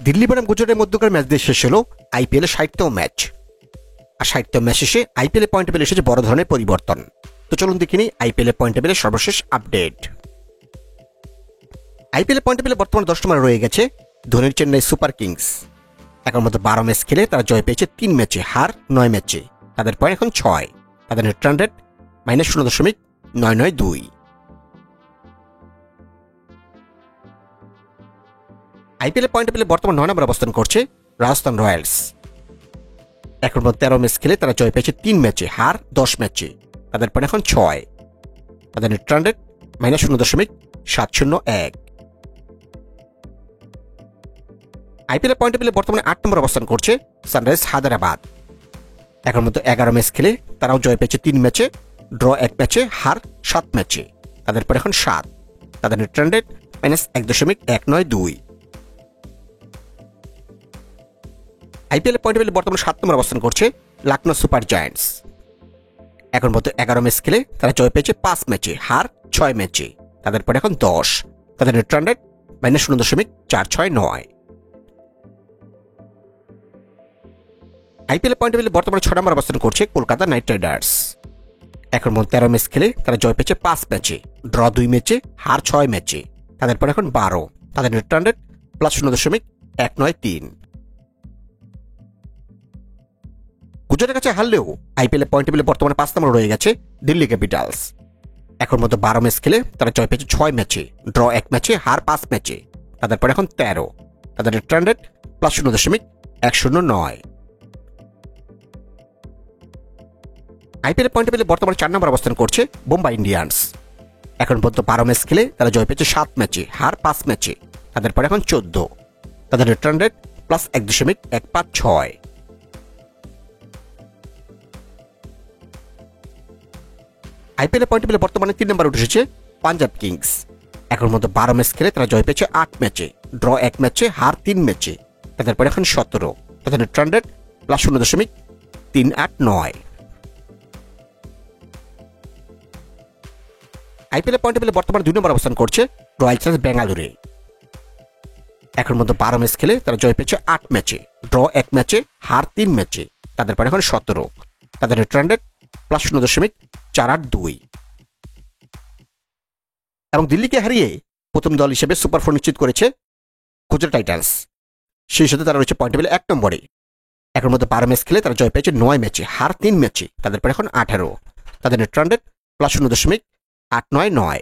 দিল্লি বনাম গুজরাটের মধ্যকার ম্যাচ দিয়ে শেষ হলো আইপিএলের 60তম ম্যাচ। আর 60তম ম্যাচ শেষে আইপিএলের পয়েন্ট টেবিলে এসেছে বড় ধরনের পরিবর্তন। তো চলুন দেখে নিই আইপিএলের পয়েন্ট টেবিলের সর্বশেষ আপডেট। আইপিএলের পয়েন্ট টেবিলে বর্তমানে 10 নম্বরে রয়ে গেছে ধোনির চেন্নাই সুপার কিংস। এখন মতো 12 ম্যাচ খেলে তারা জয় পেয়েছে 3 ম্যাচে, হার 9 ম্যাচে। তাদের পয়েন্ট এখন 6। তাদের নেট রান রেট -0.992। আইপিএলের পয়েন্ট টেবিলে বর্তমানে 9 নম্বরে অবস্থান করছে রাজস্থান রয়্যালস। এখন মতো 13 ম্যাচ খেলে তারা জয় পেয়েছে 3 ম্যাচে, হার 10 ম্যাচে। তাদের পয়েন্ট এখন 6। তাদের নেট রান রেট -0.701। আইপিএলের পয়েন্ট টেবিলে বর্তমানে 8 নম্বর অবস্থান করছে সানরাইজ হায়দ্রাবাদ। এখন মতো 11 ম্যাচ খেলে তারাও জয় পেয়েছে 3 ম্যাচে, ড্র 1 ম্যাচে, হার 7 ম্যাচে। তাদের পয়েন্ট এখন 7। তাদের নেট রান রেট -1.192। আইপিএলের পয়েন্ট টেবিলে বর্তমানে 7 নম্বর অবস্থান করছে লখনৌ সুপার জায়ান্টস। এখন মতো 11 ম্যাচ খেলে তারা জয় পেয়েছে 5 ম্যাচে, হার 6 ম্যাচে। তাদের পয়েন্ট এখন 10। তাদের নেট রান রেট -0.469। আইপিএলের পয়েন্ট টেবিলে বর্তমানে 6 নম্বর অবস্থান করছে কলকাতা নাইট রাইডার্স। এখন মতো 13 ম্যাচ খেলে তারা জয় পেয়েছে 5 ম্যাচে, ড্র 2 ম্যাচে, হার 6 ম্যাচে। তাদের পয়েন্ট এখন 12। তাদের নেট রান রেট +0.193। গুজরাটের কাছে হারলেও আইপিএলের পয়েন্ট টেবিলে বর্তমানে 5 নম্বর রয়ে গেছে দিল্লি ক্যাপিটালস। এখন মতো 12 ম্যাচ খেলে তারা জয় পেয়েছে 6 ম্যাচে, ড্র 1 ম্যাচে, হার 5 ম্যাচে। তাদের পয়েন্ট এখন 13। তাদের নেট রান রেট +0.109। আইপিএলের পয়েন্ট টেবিলে বর্তমানে 4 নম্বর অবস্থান করছে বোম্বাই ইন্ডিয়ান্স। এখন পর্যন্ত 12 ম্যাচ খেলে তারা জয় পেয়েছে 7 ম্যাচে, হার 5 ম্যাচে। তাদের পয়েন্ট এখন 14। তাদের নেট রান রেট +1.156। আইপিএলের পয়েন্ট টেবিলে বর্তমানে 3 নম্বরে উঠে এসেছে পাঞ্জাব কিংস। এখন মতো 12 ম্যাচ খেলে তারা জয় পেয়েছে 8 ম্যাচে, ড্র 1 ম্যাচে, হার 3 ম্যাচে। তাদের পয়েন্ট এখন 17। তাদের নেট রান রেট +0.389। আইপিএলের পয়েন্ট টেবিলে বর্তমানে 2 নম্বর অবস্থান করছে রয়্যাল চ্যালেঞ্জার্স বেঙ্গালুরু। এখন মতো 12 ম্যাচ খেলে তারা জয় পেয়েছে 8 ম্যাচে, ড্র 1 ম্যাচে, হার 3 ম্যাচে। তাদের পয়েন্ট এখন 17। তাদের নেট রান রেট +0.482। এবং দিল্লিকে হারিয়ে প্রথম দল হিসেবে সুপার 4 নিশ্চিত করেছে গুজরাট টাইটান্স। সেই সাথে তারা রয়েছে পয়েন্ট টেবিলে 1 নম্বরে। এখন মধ্যে 12 ম্যাচ খেলে তারা জয় পেয়েছে 9 ম্যাচে, হার 3 ম্যাচে। তাদের পয়েন্ট এখন 18। তাদের নেট রান রেট +0.899।